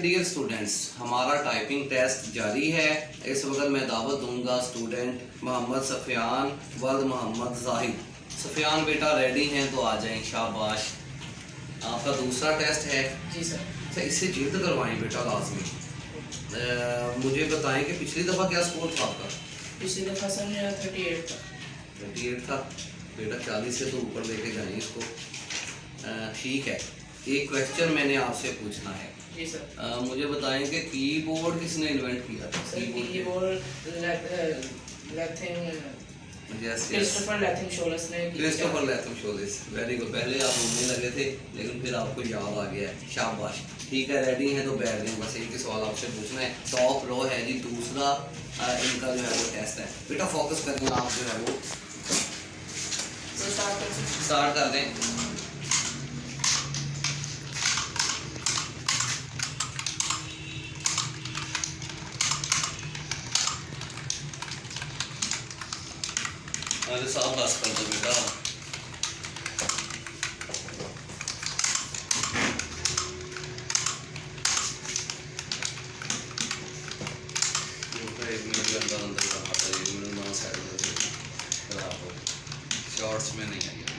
Dear students, हमारा typing test जारी है। इस वक्त मैं दावत दूंगा स्टूडेंट मोहम्मद सफ़ियान वल्द मोहम्मद जाहिद। सफ़ियान बेटा रेडी हैं तो आ जाएं, शाबाश। आपका दूसरा टेस्ट है जी सर। अच्छा, इससे जिद करवाएं बेटा लाजमी। मुझे बताएं कि पिछली दफ़ा क्या स्कोर था आपका? पिछली दफ़ा सर मेरा 38 था। 38 था बेटा, 40 से तो ऊपर लेके जाएं इसको। ठीक है, एक क्वेश्चन मैंने आपसे पूछना है। जी सर। मुझे बताएं कि कीबोर्ड किसने इन्वेंट किया था? क्रिस्टोफर लैथिम शोलस ने। Christopher Latham Sholes, very good. पहले आप घूमने लगे थे लेकिन फिर आपको याद आ गया है, शाबाश। ठीक है, रेडी हैं तो बैठ जाएं। बस एक ही सवाल आपसे पूछना है। टॉप रो है जी, दूसरा इनका जो है वो टेस्ट है। बेटा फोकस करके आप जो है वो स्टार्ट कर दें। अरे साहब बस कर दो बेटा। एक मिनट के अंदर अंदर करना था, 1 मिनट वहाँ साइड खराब हो, शॉर्ट्स में नहीं आई अभी।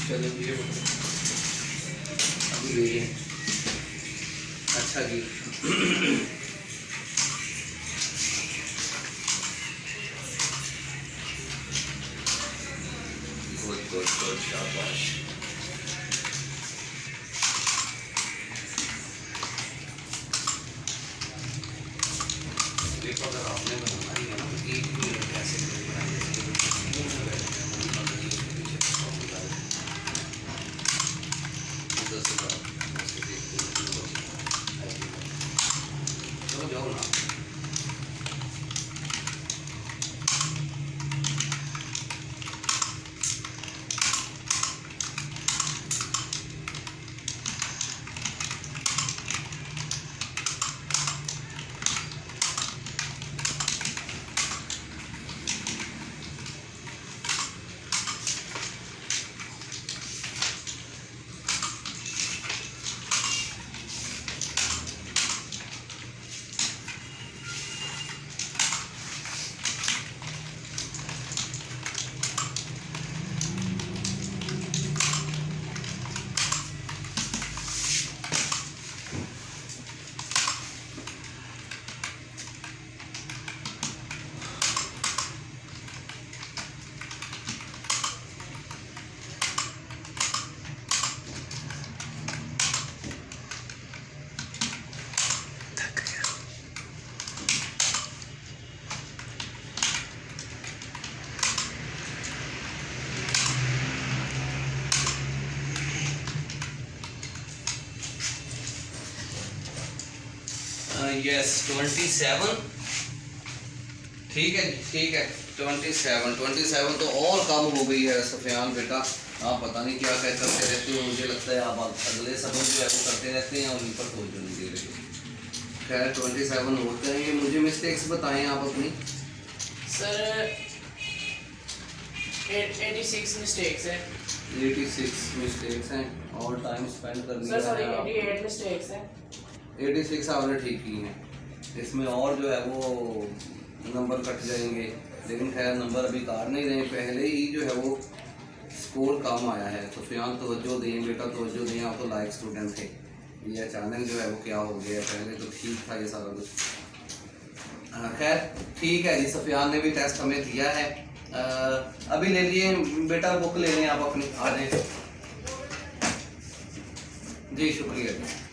चलिए अभी ले लें। अच्छा जी गुड गुड गुड, शाबाश। देखो अगर आपने बनाना ही है ना, 1 मिनट ऐसे बनाएंगे। चलो जाओ ना। यस 27। ठीक है ठीक है, 27 तो और कम हो गई है सफ़ियान बेटा। आप पता नहीं क्या क्या करते रहते हो, मुझे लगता है आप अगले सबक जो है वो करते रहते हैं और इन पर तवज्जो नहीं दे रहे। खैर 27 होते हैं। ये मुझे मिस्टेक्स बताएं आप अपनी। सर 86 मिस्टेक्स हैं। 86 मिस्टेक्स हैं और टाइम स्पेंड कर लिया सर सॉरी है 88 मिस्टेक्स हैं। 86 आपने ठीक की हैं। इसमें और जो है वो नंबर कट जाएंगे, लेकिन खैर नंबर अभी काट नहीं रहे, पहले ही जो है वो स्कोर कम आया है। तो सफ़ियान तवज्जो दें बेटा, तवज्जो दें। आप तो लाइक स्टूडेंट थे, ये अचानक जो है वो क्या हो गया? पहले तो ठीक था ये सारा कुछ। खैर ठीक है जी, सफ़ियान ने भी टेस्ट हमें दिया है। अभी ले लिए बेटा, बुक ले लें आप अपनी, आ जाए जी। शुक्रिया जी।